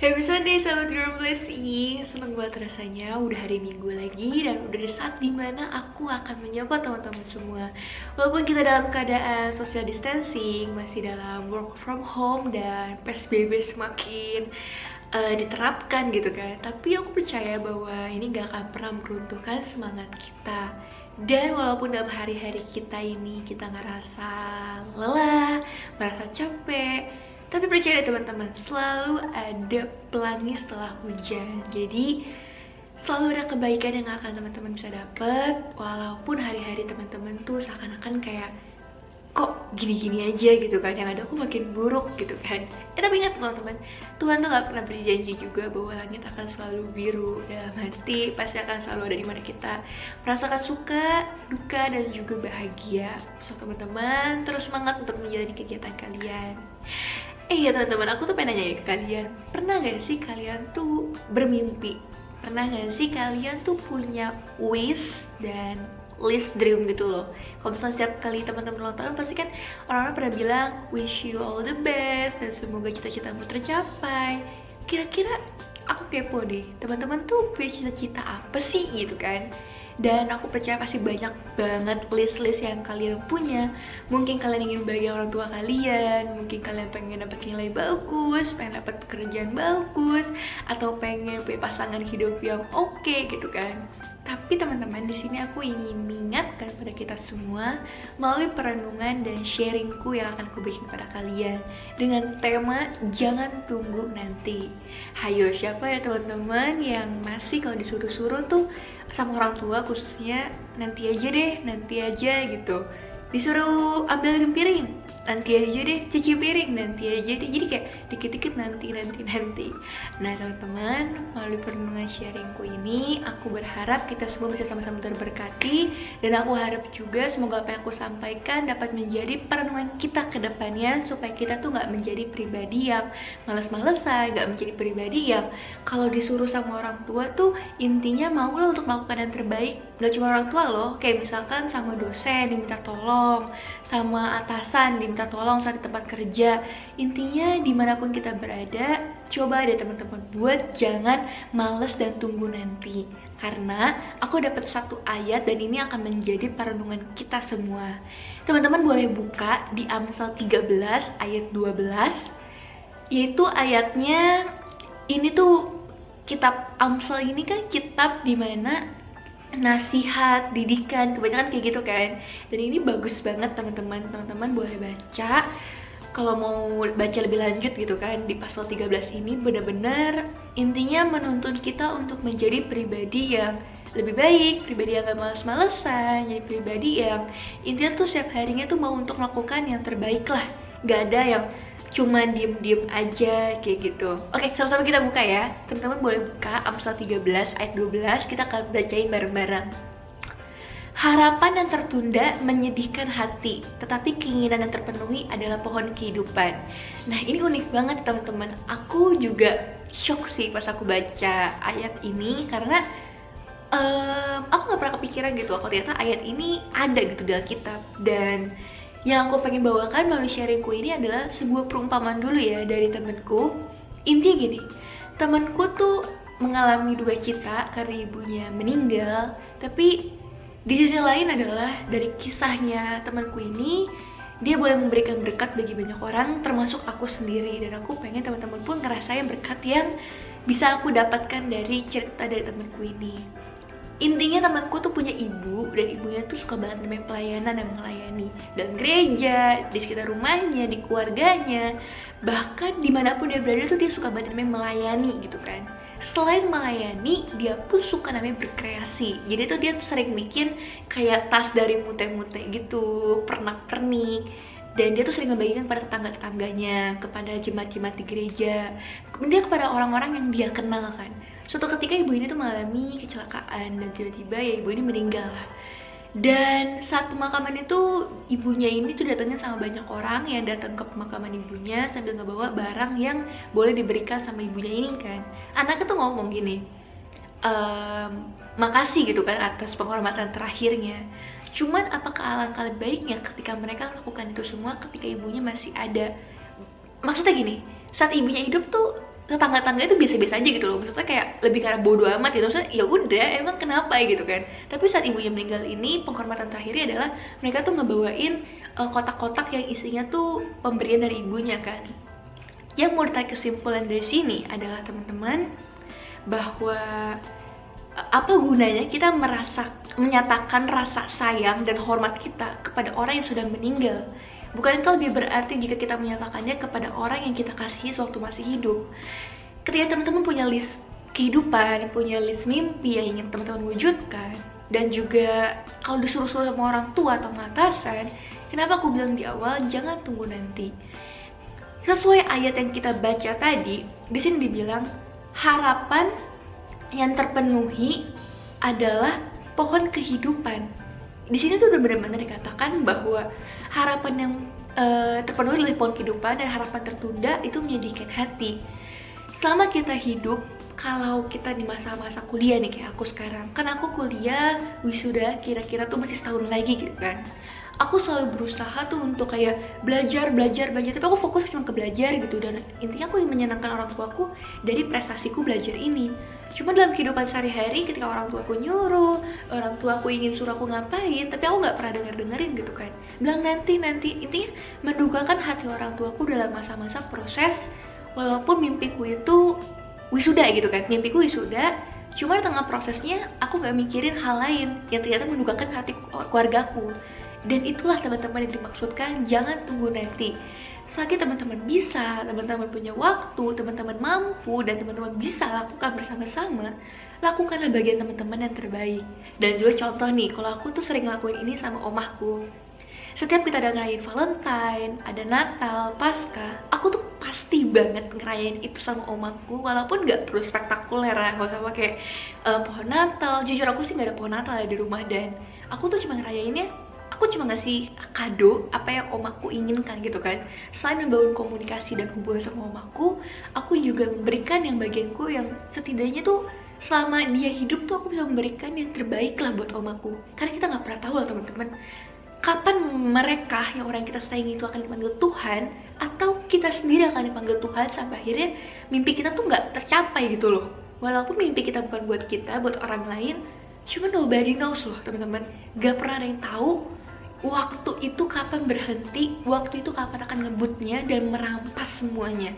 Happy Sunday sahabat Girl Blessy. Seneng banget rasanya udah hari Minggu lagi dan udah di saat dimana aku akan menyapa teman-teman semua. Walaupun kita dalam keadaan social distancing, masih dalam work from home dan PSBB semakin diterapkan gitu kan, tapi aku percaya bahwa ini gak akan pernah meruntuhkan semangat kita. Dan walaupun dalam hari-hari kita ini kita ngerasa lelah, merasa capek, tapi percaya deh teman-teman, selalu ada pelangi setelah hujan. Jadi selalu ada kebaikan yang akan teman-teman bisa dapet. Walaupun hari-hari teman-teman tuh seakan-akan kayak kok gini-gini aja gitu kan, yang ada aku makin buruk gitu kan. Tapi ingat teman-teman, Tuhan tuh gak pernah berjanji juga bahwa langit akan selalu biru. Dalam hati pasti akan selalu ada di mana kita merasakan suka, duka, dan juga bahagia. So teman-teman, terus semangat untuk menjalani kegiatan kalian. Iya teman-teman, aku tuh pengen nanya ke kalian, pernah gak sih kalian tuh bermimpi? Pernah gak sih kalian tuh punya wish dan list dream gitu loh? Kalau misalnya setiap kali teman-teman ulang tahun pasti kan orang-orang pernah bilang wish you all the best dan semoga cita-citamu tercapai. Kira-kira aku kepo deh, teman-teman tuh punya cita-cita apa sih gitu kan? Dan aku percaya pasti banyak banget list-list yang kalian punya. Mungkin kalian ingin bahagia orang tua kalian, mungkin kalian pengen dapat nilai bagus, pengen dapat pekerjaan bagus, atau pengen punya pasangan hidup yang oke gitu kan. Tapi teman-teman, di sini aku ingin mengingatkan pada kita semua melalui perenungan dan sharingku yang akan aku berikan kepada kalian dengan tema jangan tunggu nanti. Hayo, siapa ya teman-teman yang masih kalau disuruh-suruh tuh sama orang tua khususnya nanti aja gitu, disuruh ambilin piring nanti aja deh, cuci piring nanti aja deh, jadi kayak dikit-dikit nanti. Nah teman-teman, melalui perenungan sharingku ini aku berharap kita semua bisa sama-sama terberkati, dan aku harap juga semoga apa yang aku sampaikan dapat menjadi perenungan kita ke depannya, supaya kita tuh nggak menjadi pribadi yang males-malesan, nggak menjadi pribadi yang kalau disuruh sama orang tua tuh intinya maulah untuk melakukan yang terbaik. Nggak cuma orang tua loh, kayak misalkan sama dosen diminta tolong, sama atasan diminta tolong saat di tempat kerja. Intinya dimanapun kita berada, coba deh teman-teman buat jangan males dan tunggu nanti. Karena aku dapat satu ayat dan ini akan menjadi perenungan kita semua. Teman-teman boleh buka di Amsal 13 ayat 12. Yaitu ayatnya, ini tuh kitab Amsal ini kan kitab dimana nasihat, didikan, kebanyakan kayak gitu kan. Dan ini bagus banget teman-teman. Teman-teman boleh baca kalau mau baca lebih lanjut gitu kan. Di pasal 13 ini benar-benar intinya menuntun kita untuk menjadi pribadi yang lebih baik, pribadi yang gak males-malesan, jadi pribadi yang intinya tuh setiap harinya tuh mau untuk melakukan yang terbaik lah. Gak ada yang cuman diem-diem aja kayak gitu. Oke, sama-sama kita buka ya. Teman-teman boleh buka Amsal 13 ayat 12, kita akan bacain bareng-bareng. Harapan yang tertunda menyedihkan hati, tetapi keinginan yang terpenuhi adalah pohon kehidupan. Nah, ini unik banget teman-teman. Aku juga shock sih pas aku baca ayat ini, karena aku gak pernah kepikiran gitu kalau ternyata ayat ini ada gitu di Alkitab. Dan yang aku pengen bawakan melalui sharingku ini adalah sebuah perumpamaan dulu ya dari temenku. Intinya gini, temenku tuh mengalami duka cita karena ibunya meninggal. Tapi di sisi lain adalah dari kisahnya temanku ini, dia boleh memberikan berkat bagi banyak orang, termasuk aku sendiri. Dan aku pengen teman-teman pun ngerasain berkat yang bisa aku dapatkan dari cerita dari temanku ini. Intinya temanku tuh punya ibu, dan ibunya tuh suka banget namanya pelayanan dan melayani dalam gereja, di sekitar rumahnya, di keluarganya, bahkan dimanapun dia berada tuh dia suka banget namanya melayani gitu kan. selain melayani, dia pun suka namanya berkreasi. Jadi tuh dia tuh sering bikin kayak tas dari mute-mute gitu, pernak-pernik. Dan dia tuh sering membagikan kepada tetangga-tetangganya, kepada jemaat-jemaat di gereja, kemudian kepada orang-orang yang dia kenal kan. Suatu ketika ibu ini tuh mengalami kecelakaan dan tiba-tiba ya ibu ini meninggal. Dan saat pemakaman itu ibunya ini tuh datangnya sama banyak orang yang datang ke pemakaman ibunya sambil ngebawa barang yang boleh diberikan sama ibunya ini kan. Anaknya tuh ngomong gini, makasih gitu kan atas penghormatan terakhirnya. Cuman apakah alangkah baiknya ketika mereka melakukan itu semua ketika ibunya masih ada? Maksudnya gini, saat ibunya hidup tuh tetangga-tangga itu biasa-biasa aja gitu loh, maksudnya kayak lebih karena bodo amat gitu, maksudnya ya udah emang kenapa gitu kan. Tapi saat ibunya meninggal ini penghormatan terakhirnya adalah mereka tuh ngebawain kotak-kotak yang isinya tuh pemberian dari ibunya kan. Yang mau ditarik kesimpulan dari sini adalah teman-teman bahwa apa gunanya kita menyatakan rasa sayang dan hormat kita kepada orang yang sudah meninggal. Bukan itu lebih berarti jika kita menyatakannya kepada orang yang kita kasihi sewaktu masih hidup. Ketika teman-teman punya list kehidupan, punya list mimpi yang ingin teman-teman wujudkan, dan juga kalau disuruh-suruh sama orang tua atau atasan, kenapa aku bilang di awal jangan tunggu nanti. Sesuai ayat yang kita baca tadi, di sini dibilang harapan yang terpenuhi adalah pohon kehidupan. Di sini tuh udah benar-benar dikatakan bahwa harapan yang terpenuhi oleh pohon kehidupan dan harapan tertunda itu menyedihkan hati. Selama kita hidup, kalau kita di masa-masa kuliah nih kayak aku sekarang, kan aku kuliah wisuda kira-kira tuh masih setahun lagi gitu kan. Aku selalu berusaha tuh untuk kayak belajar, tapi aku fokus cuma ke belajar gitu. Dan intinya aku ingin menyenangkan orang tuaku dari prestasiku belajar ini. Cuma dalam kehidupan sehari-hari ketika orang tua aku nyuruh, orang tua aku ingin suruh aku ngapain, tapi aku nggak pernah dengerin gitu kan. Bilang nanti, intinya mendugakan hati orang tuaku dalam masa-masa proses. Walaupun mimpiku itu wisuda gitu kan, mimpiku wisuda, cuma di tengah prosesnya aku nggak mikirin hal lain yang ternyata mendugakan hati keluargaku. Dan itulah teman-teman yang dimaksudkan jangan tunggu nanti. Selagi teman-teman bisa, teman-teman punya waktu, teman-teman mampu, dan teman-teman bisa lakukan bersama-sama, lakukanlah bagian teman-teman yang terbaik. Dan juga contoh nih, kalau aku tuh sering ngelakuin ini sama omahku. Setiap kita ada ngerayain Valentine, ada Natal, Paskah, aku tuh pasti banget ngerayain itu sama omaku, walaupun gak perlu spektakuler ya, gak sama kayak pohon Natal. Jujur aku sih gak ada pohon Natal ya di rumah, dan aku tuh cuma ngerayainnya, aku cuma ngasih kado apa yang omaku inginkan gitu kan. Selain membangun komunikasi dan hubungan sama omaku, aku juga memberikan yang bagianku yang setidaknya tuh selama dia hidup tuh aku bisa memberikan yang terbaik lah buat omaku. Karena kita nggak pernah tahu lah teman-teman, kapan mereka yang orang yang kita sayangi itu akan dipanggil Tuhan, atau kita sendiri akan dipanggil Tuhan sampai akhirnya mimpi kita tuh nggak tercapai gitu loh. Walaupun mimpi kita bukan buat kita, buat orang lain, cuma nobody knows loh teman-teman. Gak pernah ada yang tahu waktu itu kapan berhenti, waktu itu kapan akan ngebutnya dan merampas semuanya.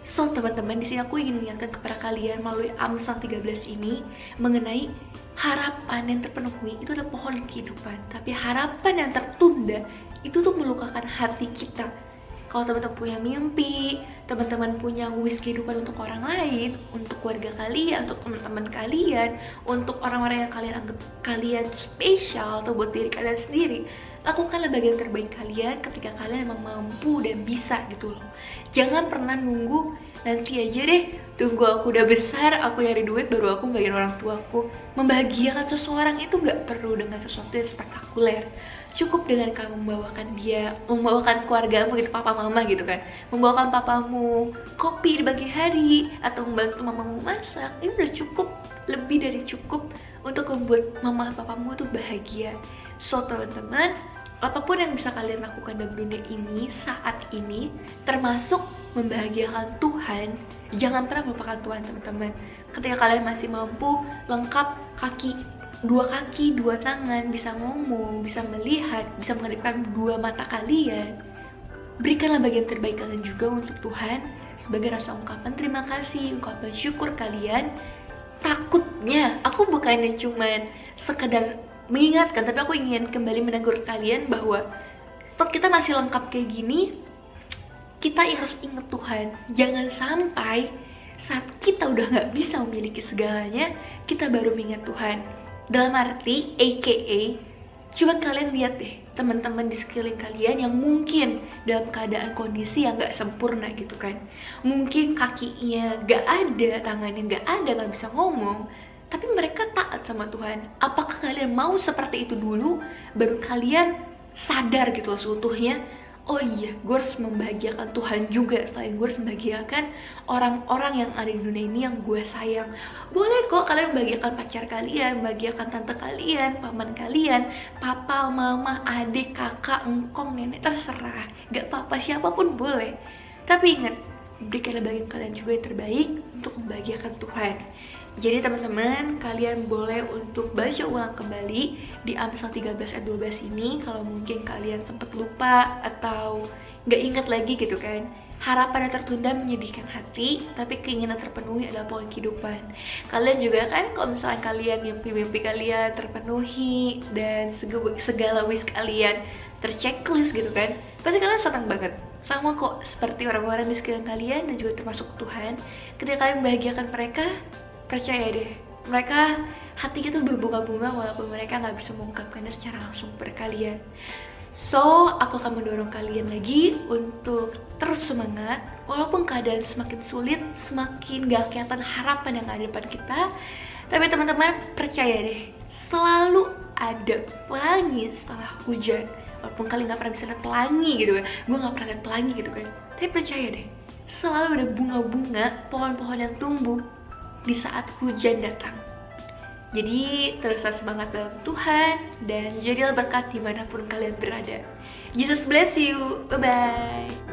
So teman-teman, di sini aku ingin mengingatkan kepada kalian melalui Amsal 13 ini mengenai harapan yang terpenuhi itu adalah pohon kehidupan, tapi harapan yang tertunda itu tuh melukakan hati kita. Kalau teman-teman punya mimpi, teman-teman punya wish kehidupan untuk orang lain, untuk keluarga kalian, untuk teman-teman kalian, untuk orang-orang yang kalian anggap kalian spesial atau buat diri kalian sendiri, lakukanlah bagian terbaik kalian ketika kalian emang mampu dan bisa gitu loh. Jangan pernah nunggu nanti aja deh, tunggu aku udah besar, aku nyari duit baru aku bagian orang tuaku. Membahagiakan seseorang itu gak perlu dengan sesuatu yang spektakuler. Cukup dengan kamu membawakan keluargamu gitu, papa mama gitu kan, membawakan papamu kopi di pagi hari atau membantu mamamu masak, ini udah cukup, lebih dari cukup untuk membuat mama papamu tuh bahagia. So teman-teman, apapun yang bisa kalian lakukan dalam dunia ini saat ini, termasuk membahagiakan Tuhan, jangan pernah melupakan Tuhan teman-teman. Ketika kalian masih mampu, lengkap, dua kaki, dua tangan, bisa ngomong, bisa melihat, bisa menghadapkan dua mata kalian, berikanlah bagian terbaik kalian juga untuk Tuhan sebagai rasa ungkapan terima kasih, ungkapan syukur kalian. Takutnya aku bukannya cuman sekedar mengingatkan, tapi aku ingin kembali menegur kalian bahwa saat kita masih lengkap kayak gini, kita harus ingat Tuhan. Jangan sampai Saat kita udah nggak bisa memiliki segalanya, kita baru mengingat Tuhan. Dalam arti, aka, coba kalian lihat deh teman-teman di sekeliling kalian yang mungkin dalam keadaan kondisi yang nggak sempurna gitu kan. Mungkin kakinya nggak ada, tangannya nggak ada, nggak bisa ngomong, tapi mereka taat sama Tuhan. Apakah kalian mau seperti itu dulu, baru kalian sadar gitu loh seutuhnya, oh iya, gue harus membahagiakan Tuhan juga, selain gue harus membahagiakan orang-orang yang ada di dunia ini yang gue sayang. Boleh kok kalian membahagiakan pacar kalian, membahagiakan tante kalian, paman kalian, papa, mama, adik, kakak, engkong, nenek, terserah. Gak apa-apa, siapapun boleh. Tapi ingat, berikanlah bagi kalian juga yang terbaik untuk membahagiakan Tuhan. Jadi teman-teman, kalian boleh untuk baca ulang kembali di Amsal 13 ayat 12 ini kalau mungkin kalian sempat lupa atau nggak ingat lagi gitu kan. Harapan yang tertunda menyedihkan hati, tapi keinginan terpenuhi adalah pohon kehidupan. Kalian juga kan, kalau misalnya kalian mimpi-mimpi kalian terpenuhi dan segala wish kalian terchecklist gitu kan, pasti kalian senang banget. Sama kok seperti orang-orang di sekeliling kalian dan juga termasuk Tuhan. Ketika kalian membahagiakan mereka, percaya deh, mereka hatinya tuh berbunga-bunga walaupun mereka nggak bisa mengungkapkannya secara langsung kepada kalian. So, aku akan mendorong kalian lagi untuk terus semangat walaupun keadaan semakin sulit, semakin gak kelihatan harapan yang ada di depan kita. Tapi teman-teman, percaya deh, selalu ada pelangi setelah hujan. Walaupun kalian gak pernah bisa lihat pelangi gitu kan, gue gak pernah lihat pelangi gitu kan, tapi percaya deh, selalu ada bunga-bunga, pohon-pohon yang tumbuh di saat hujan datang. Jadi teruslah semangat dalam Tuhan dan jadilah berkat dimanapun kalian berada. Jesus bless you, bye bye.